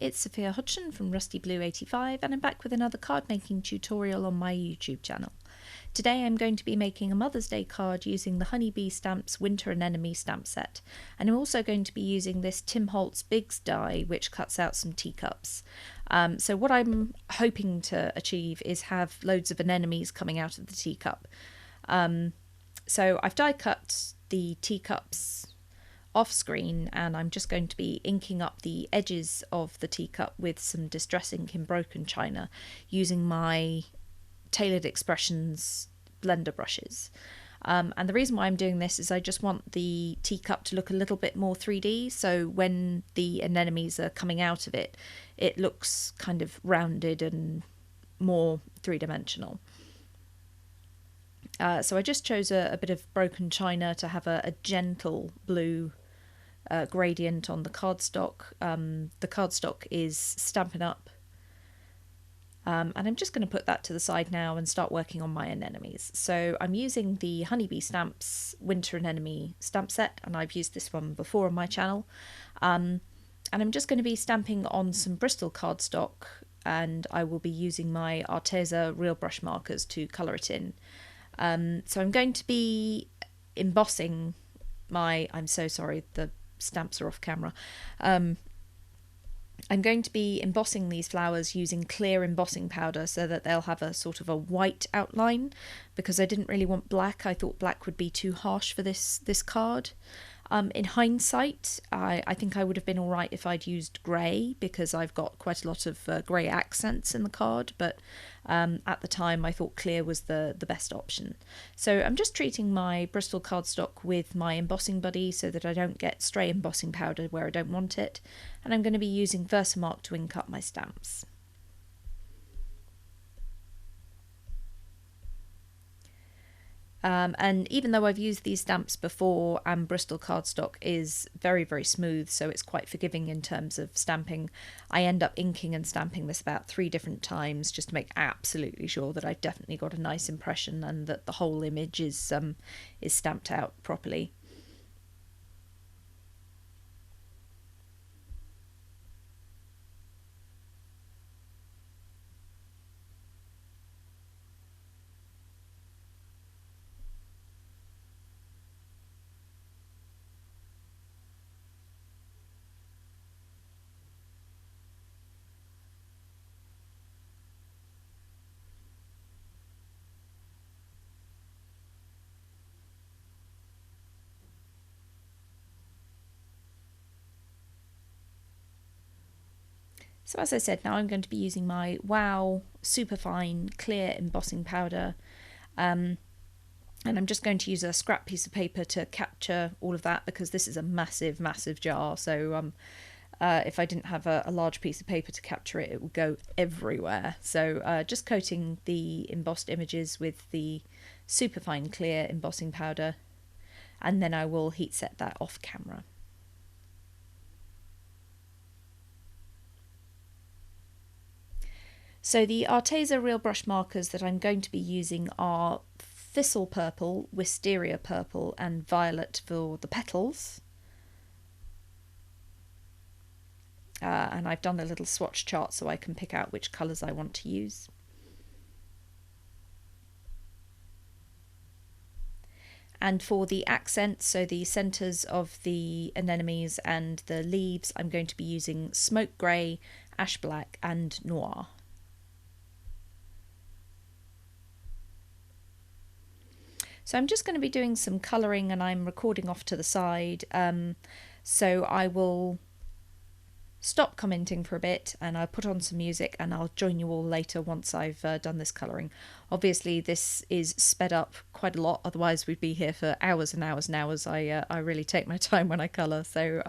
it's Sophia Hodgson from Rusty Blue 85 and I'm back with another card making tutorial on my YouTube channel. Today I'm going to be making a Mother's Day card using the Honeybee Stamps Winter Anemone stamp set, and I'm also going to be using this Tim Holtz Bigs die which cuts out some teacups. So what I'm hoping to achieve is have loads of anemones coming out of the teacup. So I've die cut the teacups off screen and I'm just going to be inking up the edges of the teacup with some Distress ink in broken china using my Tailored Expressions blender brushes. And the reason why I'm doing this is I just want the teacup to look a little bit more 3D, so when the anemones are coming out of it, it looks kind of rounded and more three-dimensional. So I just chose a bit of broken china to have a gentle blue gradient on the cardstock. The cardstock is Stampin' Up, and I'm just going to put that to the side now and start working on my anemones. So I'm using the Honeybee Stamps Winter Anemone stamp set, and I've used this one before on my channel. And I'm just going to be stamping on some Bristol cardstock, and I will be using my Arteza real brush markers to colour it in. So I'm going to be embossing my, I'm so sorry, the stamps are off camera. I'm going to be embossing these flowers using clear embossing powder so that they'll have a sort of a white outline, because I didn't really want black. I thought black would be too harsh for this card. In hindsight, I think I would have been alright if I'd used grey, because I've got quite a lot of grey accents in the card, but at the time I thought clear was the best option. So I'm just treating my Bristol cardstock with my embossing buddy so that I don't get stray embossing powder where I don't want it, and I'm going to be using Versamark to ink up my stamps. And even though I've used these stamps before and Bristol cardstock is very, very smooth, so it's quite forgiving in terms of stamping, I end up inking and stamping this about 3 different times just to make absolutely sure that I've definitely got a nice impression and that the whole image is stamped out properly. So as I said, now I'm going to be using my Wow Superfine Clear Embossing Powder, and I'm just going to use a scrap piece of paper to capture all of that, because this is a massive, massive jar, so if I didn't have a large piece of paper to capture it, it would go everywhere. So just coating the embossed images with the Superfine Clear Embossing Powder, and then I will heat set that off camera. So the Arteza real brush markers that I'm going to be using are Thistle Purple, Wisteria Purple and Violet for the petals. And I've done a little swatch chart so I can pick out which colours I want to use. And for the accents, so the centres of the anemones and the leaves, I'm going to be using Smoke Grey, Ash Black and Noir. So I'm just going to be doing some colouring and I'm recording off to the side, so I will stop commenting for a bit and I'll put on some music and I'll join you all later once I've done this colouring. Obviously this is sped up quite a lot, otherwise we'd be here for hours and hours and hours. I really take my time when I colour, so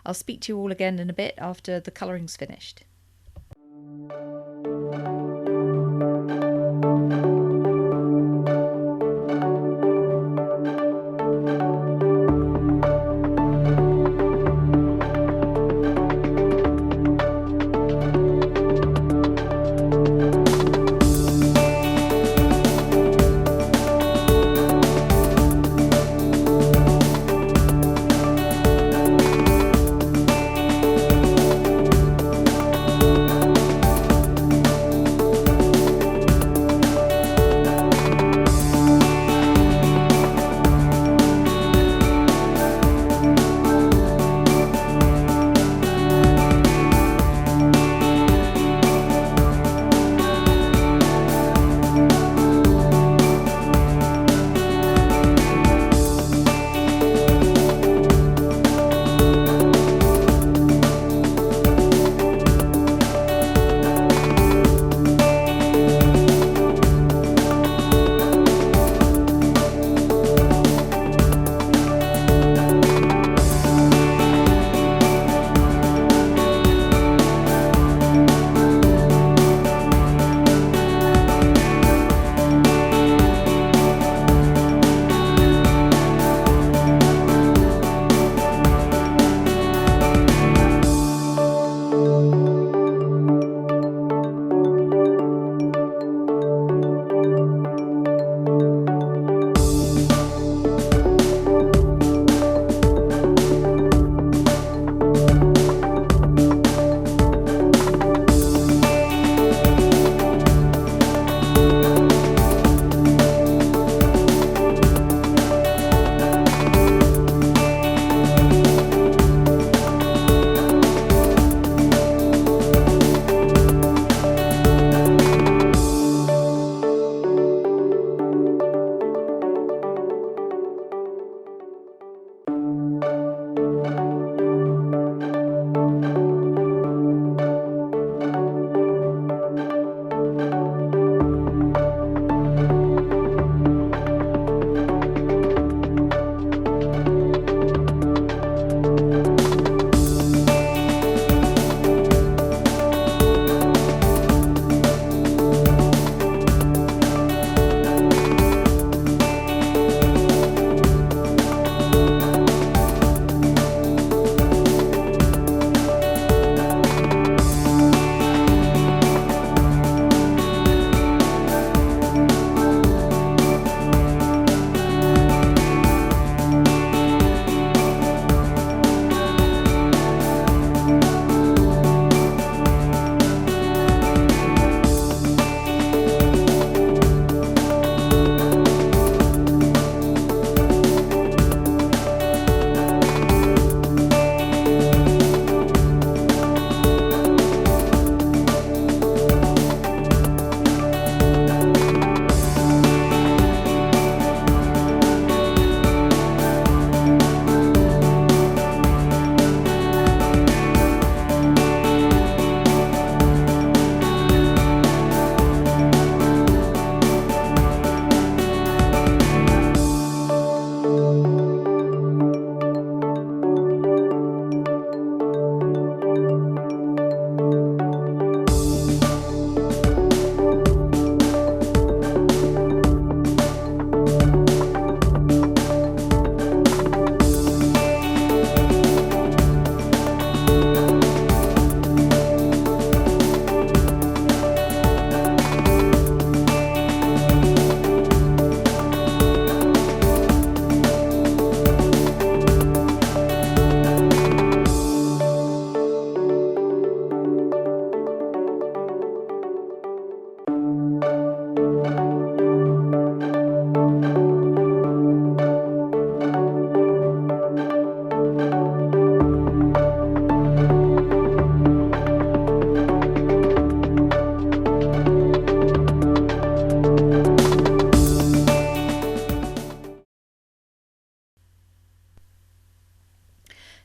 I'll speak to you all again in a bit after the colouring's finished.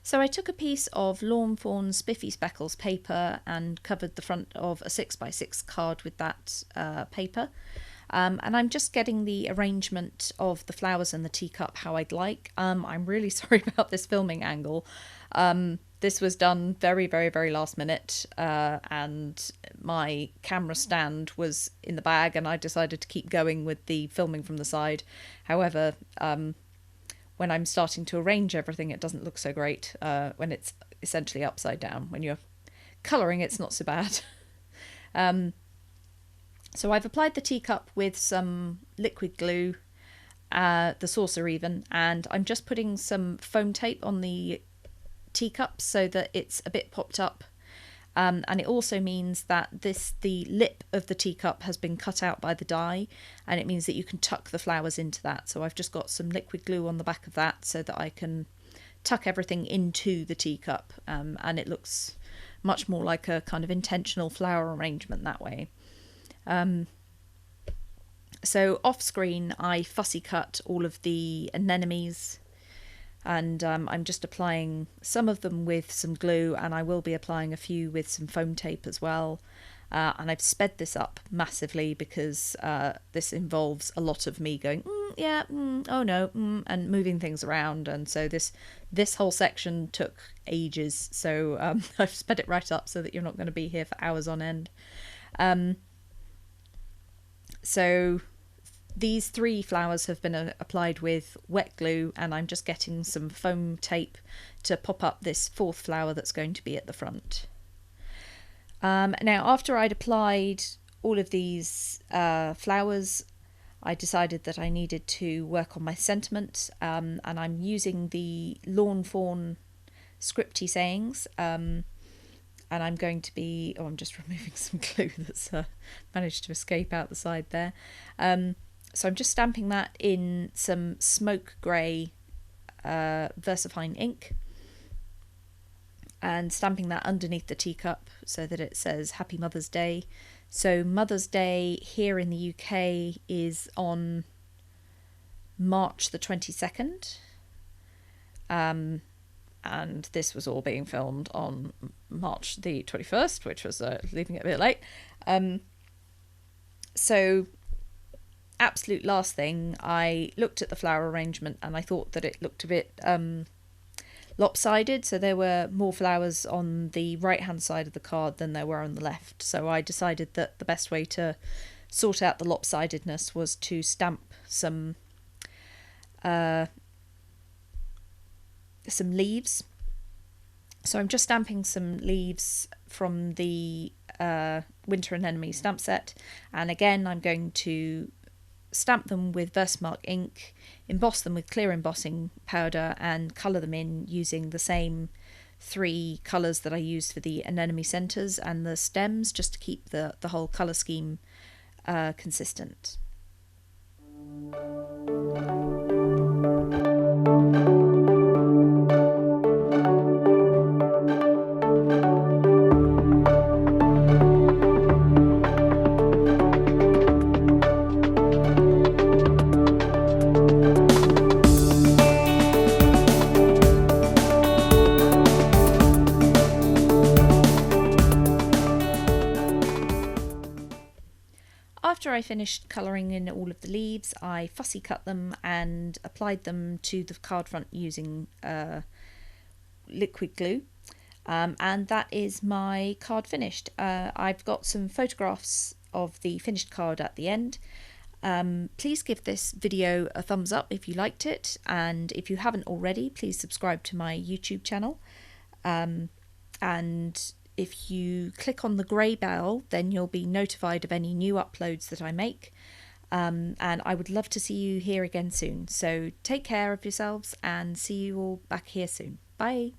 So I took a piece of Lawn Fawn Spiffy Speckles paper and covered the front of a 6x6 card with that paper. And I'm just getting the arrangement of the flowers and the teacup how I'd like. I'm really sorry about this filming angle. This was done very, very, very last minute, and my camera stand was in the bag, and I decided to keep going with the filming from the side. However, when I'm starting to arrange everything, it doesn't look so great when it's essentially upside down. When you're colouring, it's not so bad. So I've applied the teacup with some liquid glue, the saucer even, and I'm just putting some foam tape on the teacup so that it's a bit popped up. And it also means that the lip of the teacup has been cut out by the die, and it means that you can tuck the flowers into that. So I've just got some liquid glue on the back of that so that I can tuck everything into the teacup, and it looks much more like a kind of intentional flower arrangement that way. So off screen I fussy cut all of the anemones, and I'm just applying some of them with some glue, and I will be applying a few with some foam tape as well. And I've sped this up massively because this involves a lot of me going oh no, and moving things around, and so this whole section took ages, so I've sped it right up so that you're not going to be here for hours on end. So these 3 flowers have been applied with wet glue, and I'm just getting some foam tape to pop up this 4th flower that's going to be at the front. Now, after I'd applied all of these flowers, I decided that I needed to work on my sentiment, and I'm using the Lawn Fawn scripty sayings, and I'm going to be... I'm just removing some glue that's managed to escape out the side there. So I'm just stamping that in some smoke grey VersaFine ink and stamping that underneath the teacup so that it says Happy Mother's Day. So Mother's Day here in the UK is on March the 22nd. And this was all being filmed on March the 21st, which was leaving it a bit late. So absolute last thing, I looked at the flower arrangement and I thought that it looked a bit lopsided, so there were more flowers on the right hand side of the card than there were on the left, so I decided that the best way to sort out the lopsidedness was to stamp some leaves. So I'm just stamping some leaves from the Winter Anemone stamp set, and again I'm going to stamp them with Versamark ink, emboss them with clear embossing powder, and colour them in using the same 3 colours that I used for the anemone centres and the stems, just to keep the whole colour scheme consistent. After I finished colouring in all of the leaves, I fussy cut them and applied them to the card front using liquid glue, and that is my card finished. I've got some photographs of the finished card at the end. Please give this video a thumbs up if you liked it, and if you haven't already, please subscribe to my YouTube channel, and if you click on the grey bell, then you'll be notified of any new uploads that I make, and I would love to see you here again soon. So take care of yourselves and see you all back here soon. Bye.